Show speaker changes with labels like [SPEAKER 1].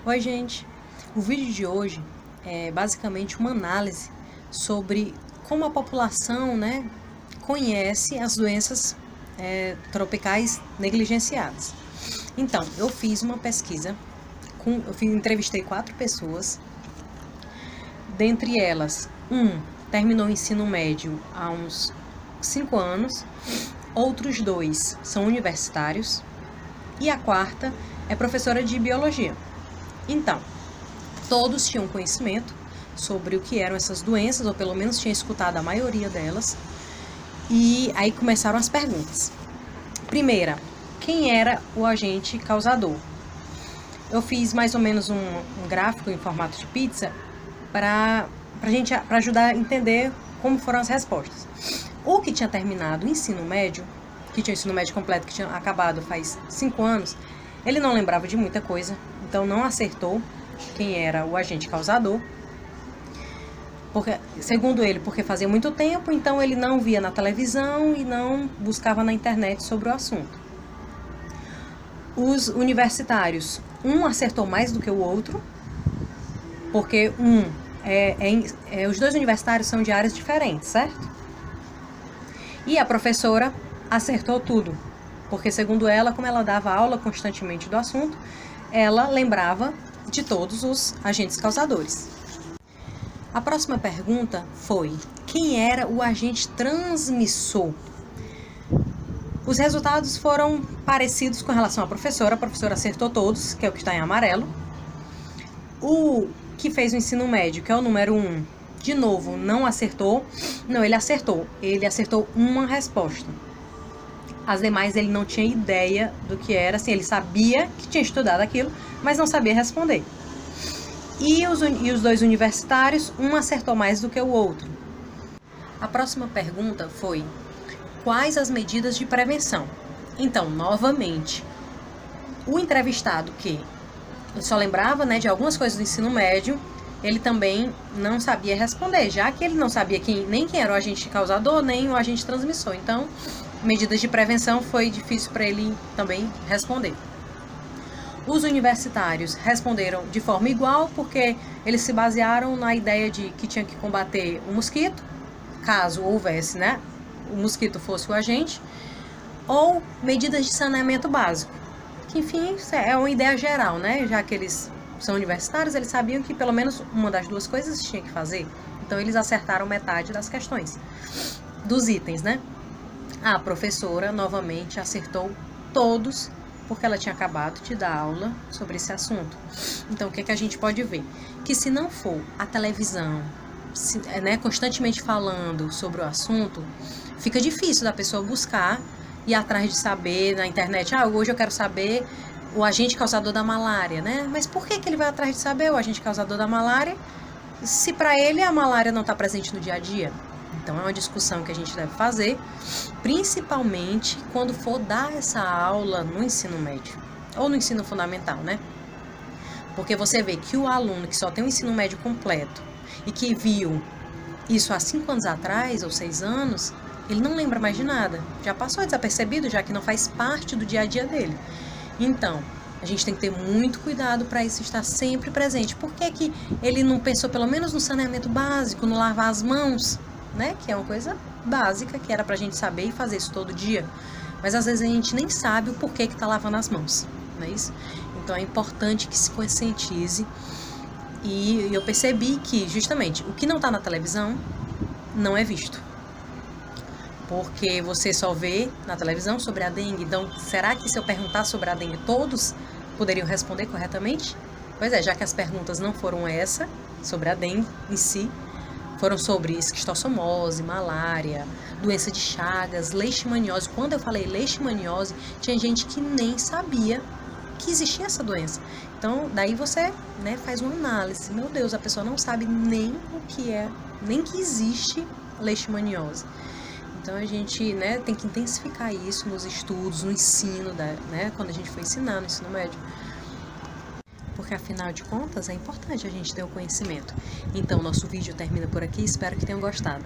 [SPEAKER 1] Oi, gente! O vídeo de hoje é basicamente uma análise sobre como a população, conhece as doenças tropicais negligenciadas. Então, eu fiz uma pesquisa, entrevistei 4 pessoas, dentre elas, terminou o ensino médio há uns 5 anos, outros 2 são universitários e a quarta é professora de biologia. Então, todos tinham conhecimento sobre o que eram essas doenças, ou pelo menos tinham escutado a maioria delas, e aí começaram as perguntas. Primeira, quem era o agente causador? Eu fiz mais ou menos um gráfico em formato de pizza para ajudar a entender como foram as respostas. O que tinha terminado o ensino médio, que tinha o ensino médio completo, que tinha acabado faz 5 anos, ele não lembrava de muita coisa, então não acertou quem era o agente causador. Porque, segundo ele, porque fazia muito tempo, então ele não via na televisão e não buscava na internet sobre o assunto. Os universitários, um acertou mais do que o outro, porque os 2 universitários são de áreas diferentes, certo? E a professora acertou tudo, porque segundo ela, como ela dava aula constantemente do assunto, ela lembrava de todos os agentes causadores. A próxima pergunta foi: quem era o agente transmissor? Os resultados foram parecidos com relação à professora. A professora acertou todos, que é o que está em amarelo. O que fez o ensino médio, que é o número 1, de novo, não acertou. Não, ele acertou. Ele acertou uma resposta. As demais ele não tinha ideia do que era. Assim, ele sabia que tinha estudado aquilo, mas não sabia responder. E os 2 universitários, um acertou mais do que o outro. A próxima pergunta foi: quais as medidas de prevenção? Então, novamente, o entrevistado que só lembrava de algumas coisas do ensino médio, ele também não sabia responder, já que ele não sabia nem quem era o agente causador, nem o agente transmissor. Então, medidas de prevenção foi difícil para ele também responder. Os universitários responderam de forma igual, porque eles se basearam na ideia de que tinha que combater o mosquito, caso houvesse, o mosquito fosse o agente, ou medidas de saneamento básico, que enfim é uma ideia geral, já que eles são universitários, eles sabiam que pelo menos uma das 2 coisas tinha que fazer, então eles acertaram metade das questões, dos itens, A professora novamente acertou todos, porque ela tinha acabado de dar aula sobre esse assunto. Então, o que a gente pode ver? Que se não for a televisão, constantemente falando sobre o assunto, fica difícil da pessoa buscar e ir atrás de saber na internet. Hoje eu quero saber o agente causador da malária, Mas por que ele vai atrás de saber o agente causador da malária, se para ele a malária não está presente no dia a dia? Então, é uma discussão que a gente deve fazer, principalmente quando for dar essa aula no ensino médio, ou no ensino fundamental, Porque você vê que o aluno que só tem o ensino médio completo e que viu isso há 5 anos atrás, ou 6 anos, ele não lembra mais de nada. Já passou desapercebido, já que não faz parte do dia a dia dele. Então, a gente tem que ter muito cuidado para isso estar sempre presente. Por que ele não pensou pelo menos no saneamento básico, no lavar as mãos? Que é uma coisa básica, que era pra gente saber e fazer isso todo dia. Mas às vezes a gente nem sabe o porquê que tá lavando as mãos, não é isso? Então é importante que se conscientize. E eu percebi que, justamente, o que não tá na televisão não é visto. Porque você só vê na televisão sobre a dengue. Então, será que se eu perguntar sobre a dengue, todos poderiam responder corretamente? Pois é, já que as perguntas não foram sobre a dengue em si, foram sobre esquistossomose, malária, doença de Chagas, leishmaniose. Quando eu falei leishmaniose, tinha gente que nem sabia que existia essa doença. Então, daí você faz uma análise. Meu Deus, a pessoa não sabe nem o que é, nem que existe leishmaniose. Então, a gente tem que intensificar isso nos estudos, no ensino, quando a gente for ensinar no ensino médio. Porque, afinal de contas, é importante a gente ter o conhecimento. Então, nosso vídeo termina por aqui. Espero que tenham gostado.